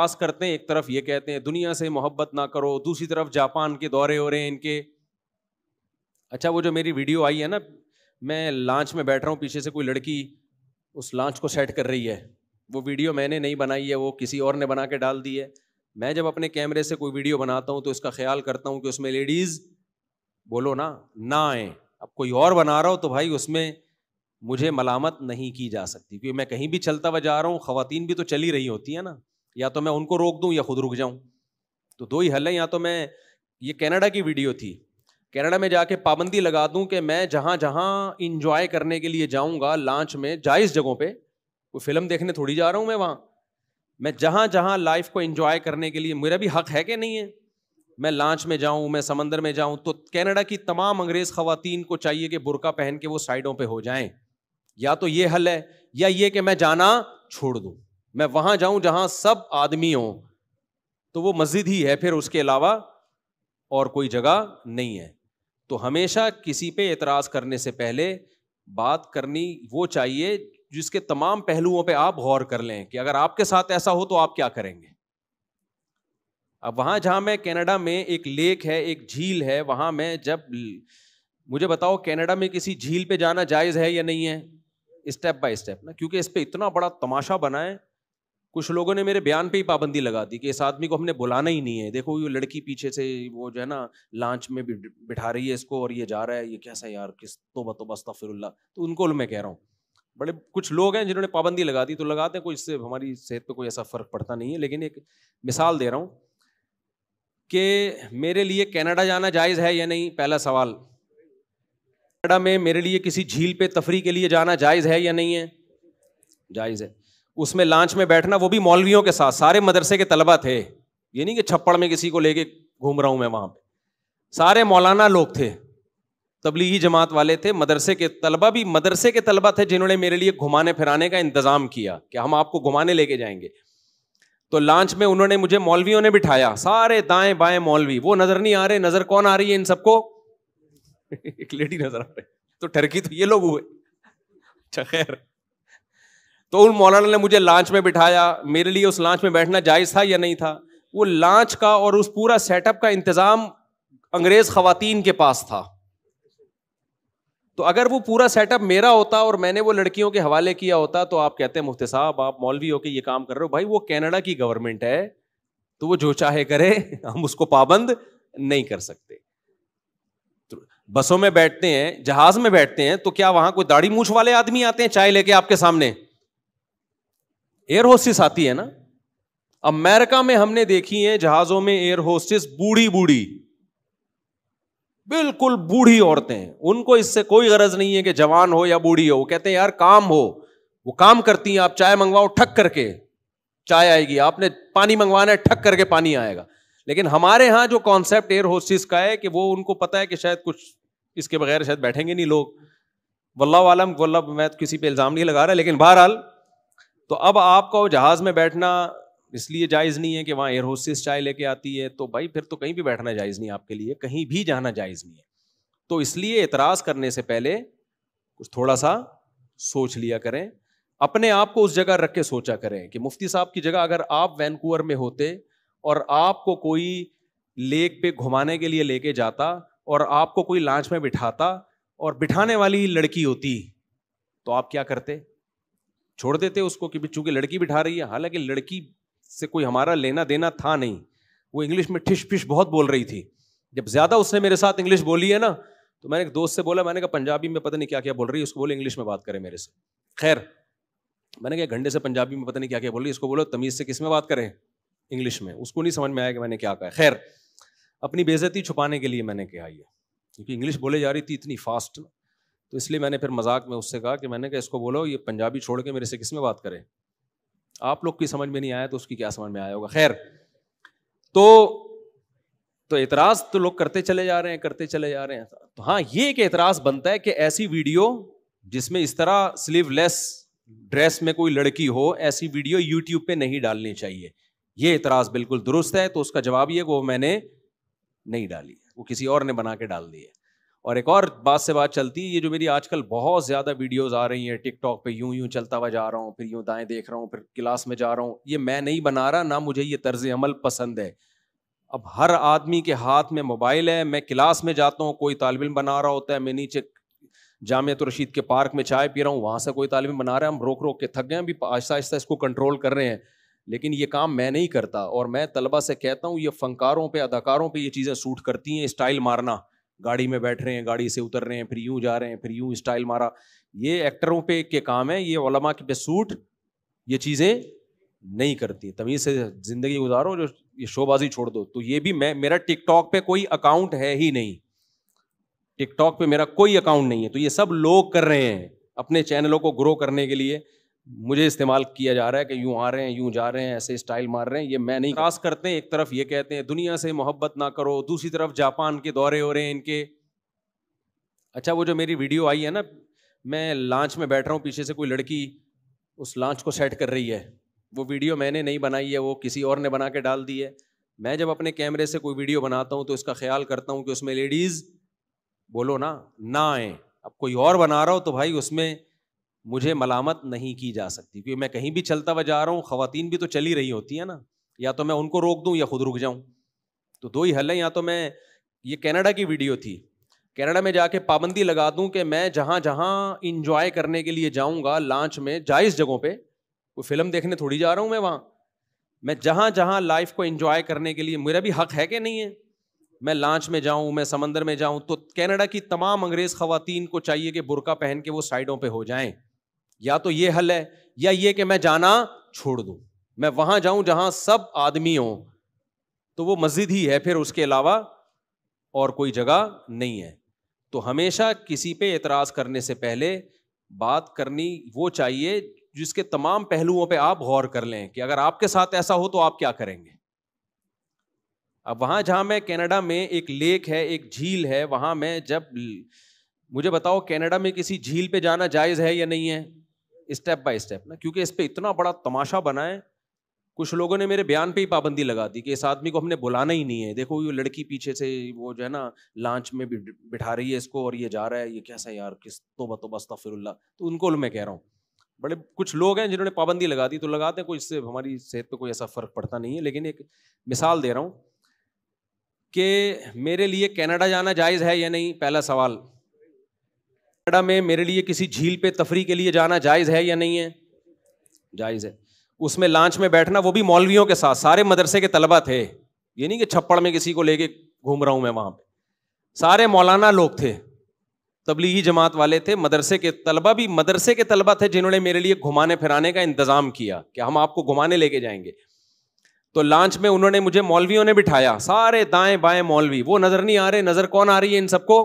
اعتراض کرتے ہیں, ایک طرف یہ کہتے ہیں دنیا سے محبت نہ کرو, دوسری طرف جاپان کے دورے ہو رہے ہیں ان کے. اچھا وہ جو میری ویڈیو آئی ہے نا, میں لانچ میں بیٹھ رہا ہوں, پیچھے سے کوئی لڑکی اس لانچ کو سیٹ کر رہی ہے, وہ ویڈیو میں نے نہیں بنائی ہے, وہ کسی اور نے بنا کے ڈال دی ہے. میں جب اپنے کیمرے سے کوئی ویڈیو بناتا ہوں تو اس کا خیال کرتا ہوں کہ اس میں لیڈیز بولو نہ آئیں. اب کوئی اور بنا رہا ہو تو بھائی اس میں مجھے ملامت نہیں کی جا سکتی, کیونکہ میں کہیں بھی چلتا ہوا جا رہا ہوں, خواتین بھی تو چلی رہی ہوتی ہیں نا, یا تو میں ان کو روک دوں یا خود رک جاؤں. تو دو ہی حل ہے, یا تو میں, یہ کینیڈا کی ویڈیو تھی, کینیڈا میں جا کے پابندی لگا دوں کہ میں جہاں جہاں انجوائے کرنے کے لیے جاؤں گا لانچ میں, جائز جگہوں پہ, کوئی فلم دیکھنے تھوڑی جا رہا ہوں میں وہاں, میں جہاں جہاں لائف کو انجوائے کرنے کے لیے, میرا بھی حق ہے کہ نہیں ہے, میں لانچ میں جاؤں, میں سمندر میں جاؤں. تو کینیڈا کی تمام انگریز خواتین کو چاہیے کہ برقع پہن کے وہ سائڈوں پہ ہو جائیں. یا تو یہ حل ہے, یا یہ کہ میں جانا چھوڑ دوں, میں وہاں جاؤں جہاں سب آدمی ہوں, تو وہ مسجد ہی ہے پھر, اس کے علاوہ اور کوئی جگہ نہیں ہے. تو ہمیشہ کسی پہ اعتراض کرنے سے پہلے بات کرنی وہ چاہیے جس کے تمام پہلوؤں پہ آپ غور کر لیں کہ اگر آپ کے ساتھ ایسا ہو تو آپ کیا کریں گے. اب وہاں جہاں میں کینیڈا میں ایک لیک ہے, ایک جھیل ہے, وہاں میں جب, مجھے بتاؤ کینیڈا میں کسی جھیل پہ جانا جائز ہے یا نہیں ہے, اسٹیپ بائی اسٹیپ نا, کیونکہ اس پہ اتنا بڑا تماشا بنا ہے. کچھ لوگوں نے میرے بیان پہ ہی پابندی لگا دی کہ اس آدمی کو ہم نے بلانا ہی نہیں ہے, دیکھو یہ لڑکی پیچھے سے وہ جو ہے نا لانچ میں بٹھا رہی ہے اس کو, اور یہ جا رہا ہے, یہ کیسا یار, کس توبہ استغفر اللہ. تو ان کو میں کہہ رہا ہوں, بڑے کچھ لوگ ہیں جنہوں نے پابندی لگا دی, تو لگاتے ہیں, کوئی اس سے ہماری صحت پہ کوئی ایسا فرق پڑتا نہیں ہے. لیکن ایک مثال دے رہا ہوں کہ میرے لیے کینیڈا جانا جائز ہے یا نہیں. پہلا سوال, کینیڈا میں میرے لیے کسی جھیل پہ تفریح کے لیے جانا جائز ہے یا نہیں ہے؟ جائز ہے. اس میں لانچ میں بیٹھنا, وہ بھی مولویوں کے ساتھ, سارے مدرسے کے طلبہ تھے, یہ نہیں کہ چھپڑ میں کسی کو لے کے گھوم رہا ہوں میں, وہاں پہ سارے مولانا لوگ تھے, تبلیغی جماعت والے تھے, مدرسے کے طلبہ بھی مدرسے کے طلبہ تھے جنہوں نے میرے لیے گھمانے پھرانے کا انتظام کیا کہ ہم آپ کو گھمانے لے کے جائیں گے. تو لانچ میں انہوں نے مجھے, مولویوں نے بٹھایا, سارے دائیں بائیں مولوی, وہ نظر نہیں آ رہے, نظر کون آ رہی ہے ان سب کو؟ ایک لیڈی نظر آ رہی. تو ٹرکی تو یہ لوگ ہوئے. اچھا خیر, تو ان مولانا نے مجھے لانچ میں بٹھایا, میرے لیے اس لانچ میں بیٹھنا جائز تھا یا نہیں تھا؟ وہ لانچ کا اور اس پورا سیٹ اپ کا انتظام انگریز خواتین کے پاس تھا. تو اگر وہ پورا سیٹ اپ میرا ہوتا اور میں نے وہ لڑکیوں کے حوالے کیا ہوتا تو آپ کہتے ہیں مفتی صاحب آپ مولوی ہو کے یہ کام کر رہے ہو. بھائی وہ کینیڈا کی گورنمنٹ ہے, تو وہ جو چاہے کرے, ہم اس کو پابند نہیں کر سکتے. بسوں میں بیٹھتے ہیں, جہاز میں بیٹھتے ہیں, تو کیا وہاں کوئی داڑھی مونچھ والے آدمی آتے ہیں چائے لے کے آپ کے سامنے؟ ایئر ہوسٹس آتی ہے نا. امریکہ میں ہم نے دیکھی ہیں جہازوں میں ایئر ہوسٹس بوڑھی بوڑھی, بالکل بوڑھی عورتیں, ان کو اس سے کوئی غرض نہیں ہے کہ جوان ہو یا بوڑھی ہو, وہ کہتے ہیں یار کام ہو, وہ کام کرتی ہیں. آپ چائے منگواؤ ٹھک کر کے چائے آئے گی, آپ نے پانی منگوانا ہے ٹھک کر کے پانی آئے گا. لیکن ہمارے ہاں جو کانسیپٹ ایئر ہوسٹس کا ہے کہ وہ ان کو پتا ہے کہ شاید کچھ اس کے بغیر شاید بیٹھیں گے نہیں لوگ, واللہ عالم, واللہ میں کسی پہ الزام نہیں لگا رہا, لیکن بہرحال. تو اب آپ کو جہاز میں بیٹھنا اس لیے جائز نہیں ہے کہ وہاں ایئر ہوسٹس چائے لے کے آتی ہے, تو بھائی پھر تو کہیں بھی بیٹھنا جائز نہیں آپ کے لیے, کہیں بھی جانا جائز نہیں ہے. تو اس لیے اعتراض کرنے سے پہلے کچھ تھوڑا سا سوچ لیا کریں, اپنے آپ کو اس جگہ رکھ کے سوچا کریں کہ مفتی صاحب کی جگہ اگر آپ وینکوور میں ہوتے اور آپ کو کوئی لیک پہ گھمانے کے لیے لے کے جاتا اور آپ کو کوئی لانچ میں بٹھاتا اور بٹھانے والی لڑکی ہوتی, تو آپ کیا کرتے؟ چھوڑ دیتے اس کو کہ چونکہ لڑکی بٹھا رہی ہے. حالانکہ لڑکی سے کوئی ہمارا لینا دینا تھا نہیں, وہ انگلش میں ٹھش پش بہت بول رہی تھی. جب زیادہ اس نے میرے ساتھ انگلش بولی ہے نا, تو میں نے ایک دوست سے بولا, میں نے کہا پنجابی میں پتہ نہیں کیا کیا بول رہی ہے, اس کو بولے انگلش میں بات کرے میرے سے. خیر میں نے کہا گھنٹے سے پنجابی میں پتہ نہیں کیا کیا بول رہی ہے, اس کو بولو تمیز سے کس میں بات کریں, انگلش میں. اس کو نہیں سمجھ میں آیا کہ میں نے کیا کہا. خیر اپنی بے عزتی چھپانے کے لیے میں نے کہا یہ, کیونکہ انگلش بولے جا رہی تھی اتنی فاسٹ, تو اس لیے میں نے پھر مذاق میں اس سے کہا کہ میں نے کہا اس کو بولو یہ پنجابی چھوڑ کے میرے سے کس میں بات کرے. آپ لوگ کی سمجھ میں نہیں آیا تو اس کی کیا سمجھ میں آیا ہوگا. خیر تو اعتراض تو لوگ کرتے چلے جا رہے ہیں. تو ہاں یہ ایک اعتراض بنتا ہے کہ ایسی ویڈیو جس میں اس طرح سلیو لیس ڈریس میں کوئی لڑکی ہو, ایسی ویڈیو یوٹیوب پہ نہیں ڈالنی چاہیے. یہ اعتراض بالکل درست ہے. تو اس کا جواب یہ کہ وہ میں نے نہیں ڈالی, وہ کسی اور نے بنا کے ڈال دی ہے. اور ایک اور بات سے بات چلتی ہے, یہ جو میری آج کل بہت زیادہ ویڈیوز آ رہی ہیں ٹک ٹاک پہ, یوں چلتا ہوا جا رہا ہوں, پھر یوں دائیں دیکھ رہا ہوں, پھر کلاس میں جا رہا ہوں, یہ میں نہیں بنا رہا, نہ مجھے یہ طرز عمل پسند ہے. اب ہر آدمی کے ہاتھ میں موبائل ہے. میں کلاس میں جاتا ہوں, کوئی طالب علم بنا رہا ہوتا ہے, میں نیچے جامعۃ الرشید کے پارک میں چائے پی رہا ہوں, وہاں سے کوئی طالب علم بنا رہا ہے, ہم روک کے تھک گئے ہیں, ابھی آہستہ آہستہ اس کو کنٹرول کر رہے ہیں. لیکن یہ کام میں نہیں کرتا, اور میں طلبہ سے کہتا ہوں یہ فنکاروں پہ, اداکاروں پہ یہ چیزیں سوٹ کرتی ہیں. اسٹائل مارنا, گاڑی میں بیٹھ رہے ہیں, گاڑی سے اتر رہے ہیں, پھر یوں جا رہے ہیں, پھر یوں اسٹائل مارا, یہ ایکٹروں پہ کے کام ہے, یہ علماء کے پہ سوٹ یہ چیزیں نہیں کرتی. تمیز سے زندگی گزارو, جو یہ شو بازی چھوڑ دو. تو یہ بھی میرا ٹک ٹاک پہ کوئی اکاؤنٹ ہے ہی نہیں, ٹک ٹاک پہ میرا کوئی اکاؤنٹ نہیں ہے. تو یہ سب لوگ کر رہے ہیں اپنے چینلوں کو گرو کرنے کے لیے, مجھے استعمال کیا جا رہا ہے کہ یوں آ رہے ہیں, یوں جا رہے ہیں, ایسے اسٹائل مار رہے ہیں. یہ میں نہیں خاص کرتے ہیں. ایک طرف یہ کہتے ہیں دنیا سے محبت نہ کرو, دوسری طرف جاپان کے دورے ہو رہے ہیں ان کے. اچھا وہ جو میری ویڈیو آئی ہے نا, میں لانچ میں بیٹھ رہا ہوں, پیچھے سے کوئی لڑکی اس لانچ کو سیٹ کر رہی ہے, وہ ویڈیو میں نے نہیں بنائی ہے, وہ کسی اور نے بنا کے ڈال دی ہے. میں جب اپنے کیمرے سے کوئی ویڈیو بناتا ہوں تو اس کا خیال کرتا ہوں کہ اس میں لیڈیز بولو نا نہ آئیں. اب کوئی اور بنا رہا ہو تو بھائی اس میں مجھے ملامت نہیں کی جا سکتی, کیونکہ میں کہیں بھی چلتا ہوا جا رہا ہوں, خواتین بھی تو چلی رہی ہوتی ہیں نا, یا تو میں ان کو روک دوں یا خود رک جاؤں. تو دو ہی حل ہے, یا تو میں, یہ کینیڈا کی ویڈیو تھی, کینیڈا میں جا کے پابندی لگا دوں کہ میں جہاں جہاں انجوائے کرنے کے لیے جاؤں گا لانچ میں, جائز جگہوں پہ, کوئی فلم دیکھنے تھوڑی جا رہا ہوں میں وہاں, میں جہاں جہاں لائف کو انجوائے کرنے کے لیے, میرا بھی حق ہے کہ نہیں ہے, میں لانچ میں جاؤں, میں سمندر میں جاؤں. تو کینیڈا کی تمام انگریز خواتین کو چاہیے کہ برقع پہن کے وہ سائڈوں پہ ہو جائیں. یا تو یہ حل ہے, یا یہ کہ میں جانا چھوڑ دوں, میں وہاں جاؤں جہاں سب آدمی ہوں, تو وہ مسجد ہی ہے پھر, اس کے علاوہ اور کوئی جگہ نہیں ہے. تو ہمیشہ کسی پہ اعتراض کرنے سے پہلے بات کرنی وہ چاہیے جس کے تمام پہلوؤں پہ آپ غور کر لیں کہ اگر آپ کے ساتھ ایسا ہو تو آپ کیا کریں گے. اب وہاں جہاں میں کینیڈا میں ایک لیک ہے, ایک جھیل ہے, وہاں میں جب, مجھے بتاؤ کینیڈا میں کسی جھیل پہ جانا جائز ہے یا نہیں ہے, اسٹیپ بائی اسٹیپ نا, کیونکہ اس پہ اتنا بڑا تماشا بنا ہے. کچھ لوگوں نے میرے بیان پہ ہی پابندی لگا دی کہ اس آدمی کو ہم نے بلانا ہی نہیں ہے, دیکھو یہ لڑکی پیچھے سے وہ جو ہے نا لانچ میں بٹھا رہی ہے اس کو, اور یہ جا رہا ہے, یہ کیسا یار, کس توبہ توبہ استغفر اللہ. تو ان کو میں کہہ رہا ہوں, بڑے کچھ لوگ ہیں جنہوں نے پابندی لگا دی, تو لگاتے ہیں, کوئی اس سے ہماری صحت پہ کوئی ایسا فرق پڑتا نہیں ہے. لیکن ایک مثال دے رہا ہوں کہ میرے لیے کینیڈا جانا جائز ہے یا نہیں. پہلا سوال, کینیڈا میں میرے لیے کسی جھیل پہ تفریح کے لیے جانا جائز ہے یا نہیں ہے؟ جائز ہے. اس میں لانچ میں بیٹھنا, وہ بھی مولویوں کے ساتھ, سارے مدرسے کے طلبہ تھے, یہ نہیں کہ چھپڑ میں کسی کو لے کے گھوم رہا ہوں میں, وہاں پہ سارے مولانا لوگ تھے, تبلیغی جماعت والے تھے, مدرسے کے طلبہ بھی مدرسے کے طلبہ تھے جنہوں نے میرے لیے گھمانے پھرانے کا انتظام کیا کہ ہم آپ کو گھمانے لے کے جائیں گے. تو لانچ میں انہوں نے مجھے, مولویوں نے بٹھایا, سارے دائیں بائیں مولوی, وہ نظر نہیں آ رہے, نظر کون آ رہی ہے ان سب کو؟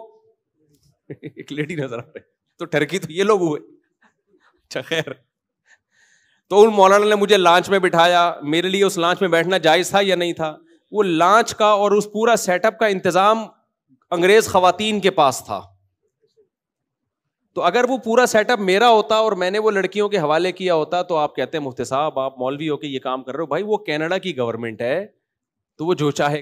ایک لیڈی نظر آ رہی, تو ٹرکی تو یہ لوگ ہوئے. اچھا خیر, تو ان مولانا نے مجھے لانچ میں بٹھایا. میرے لیے اس لانچ میں بیٹھنا جائز تھا یا نہیں تھا؟ وہ لانچ کا اور اس پورا سیٹ اپ کا انتظام انگریز خواتین کے پاس تھا. تو اگر وہ پورا سیٹ اپ میرا ہوتا اور میں نے وہ لڑکیوں کے حوالے کیا ہوتا, تو آپ کہتے ہیں مفتی صاحب آپ مولوی ہو کے یہ کام کر رہے ہو. بھائی وہ کینیڈا کی گورنمنٹ ہے, تو وہ جو چاہے